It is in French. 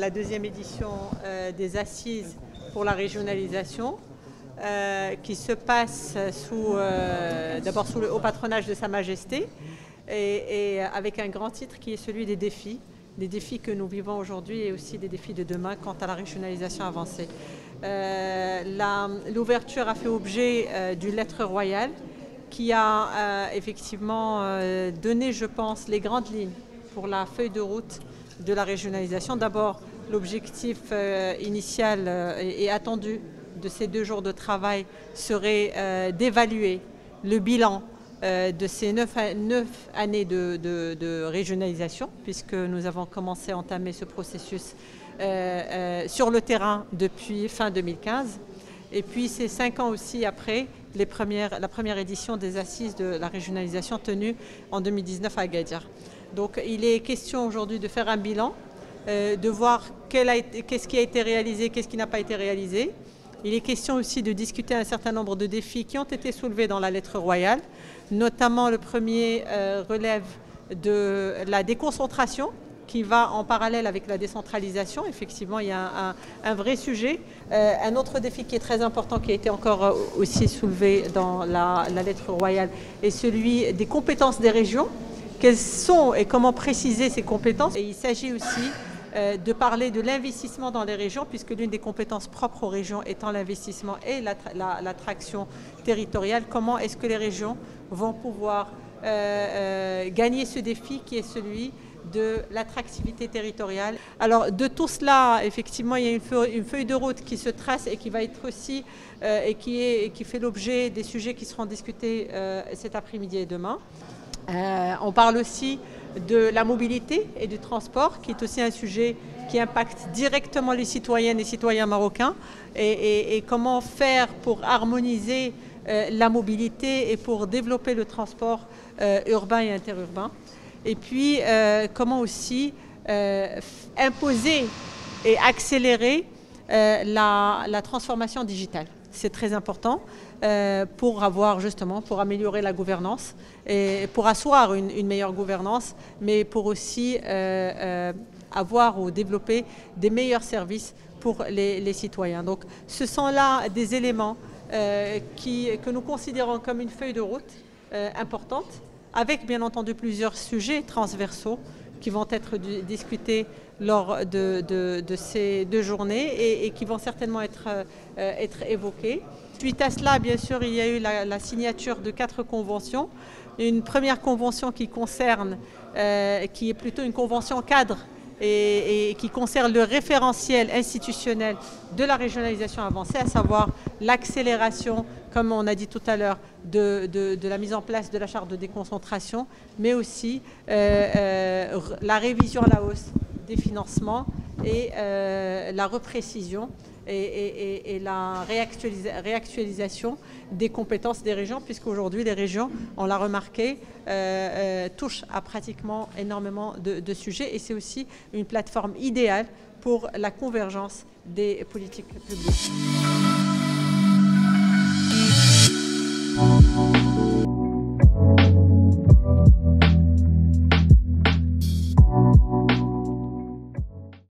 la deuxième édition des Assises pour la régionalisation qui se passe d'abord sous le haut patronage de Sa Majesté et avec un grand titre qui est celui des défis que nous vivons aujourd'hui et aussi des défis de demain quant à la régionalisation avancée. L'ouverture a fait objet d'une lettre royale qui a effectivement donné, je pense, les grandes lignes pour la feuille de route de la régionalisation. D'abord, l'objectif initial et attendu de ces 2 jours de travail serait d'évaluer le bilan de ces 9 années de régionalisation, puisque nous avons commencé à entamer ce processus sur le terrain depuis fin 2015. Et puis c'est 5 ans aussi après la première édition des Assises de la régionalisation tenue en 2019 à Agadir. Donc il est question aujourd'hui de faire un bilan, de voir qu'est-ce qui a été réalisé, qu'est-ce qui n'a pas été réalisé. Il est question aussi de discuter un certain nombre de défis qui ont été soulevés dans la lettre royale. Notamment le premier relève de la déconcentration qui va en parallèle avec la décentralisation. Effectivement, il y a un vrai sujet. Un autre défi qui est très important, qui a été encore aussi soulevé dans la lettre royale, est celui des compétences des régions. Quelles sont et comment préciser ces compétences? Et il s'agit aussi de parler de l'investissement dans les régions, puisque l'une des compétences propres aux régions étant l'investissement et l'attraction territoriale. Comment est-ce que les régions vont pouvoir gagner ce défi qui est celui de l'attractivité territoriale? Alors de tout cela, effectivement, il y a une feuille de route qui se trace et qui va être aussi et qui fait l'objet des sujets qui seront discutés cet après-midi et demain. On parle aussi de la mobilité et du transport, qui est aussi un sujet qui impacte directement les citoyennes et citoyens marocains, et comment faire pour harmoniser la mobilité et pour développer le transport urbain et interurbain. Et puis comment aussi imposer et accélérer la transformation digitale. C'est très important pour améliorer la gouvernance et pour asseoir une meilleure gouvernance, mais pour aussi avoir ou développer des meilleurs services pour les citoyens. Donc ce sont là des éléments que nous considérons comme une feuille de route importante, avec bien entendu plusieurs sujets transversaux qui vont être discutés lors de ces 2 journées et qui vont certainement être évoqués. Suite à cela, bien sûr, il y a eu la signature de 4 conventions. Une première convention qui est plutôt une convention cadre et qui concerne le référentiel institutionnel de la régionalisation avancée, à savoir l'accélération, comme on a dit tout à l'heure, de la mise en place de la charte de déconcentration, mais aussi la révision à la hausse des financements et la reprécision et la réactualisation des compétences des régions, puisqu'aujourd'hui les régions, on l'a remarqué, touchent à pratiquement énormément de sujets, et c'est aussi une plateforme idéale pour la convergence des politiques publiques.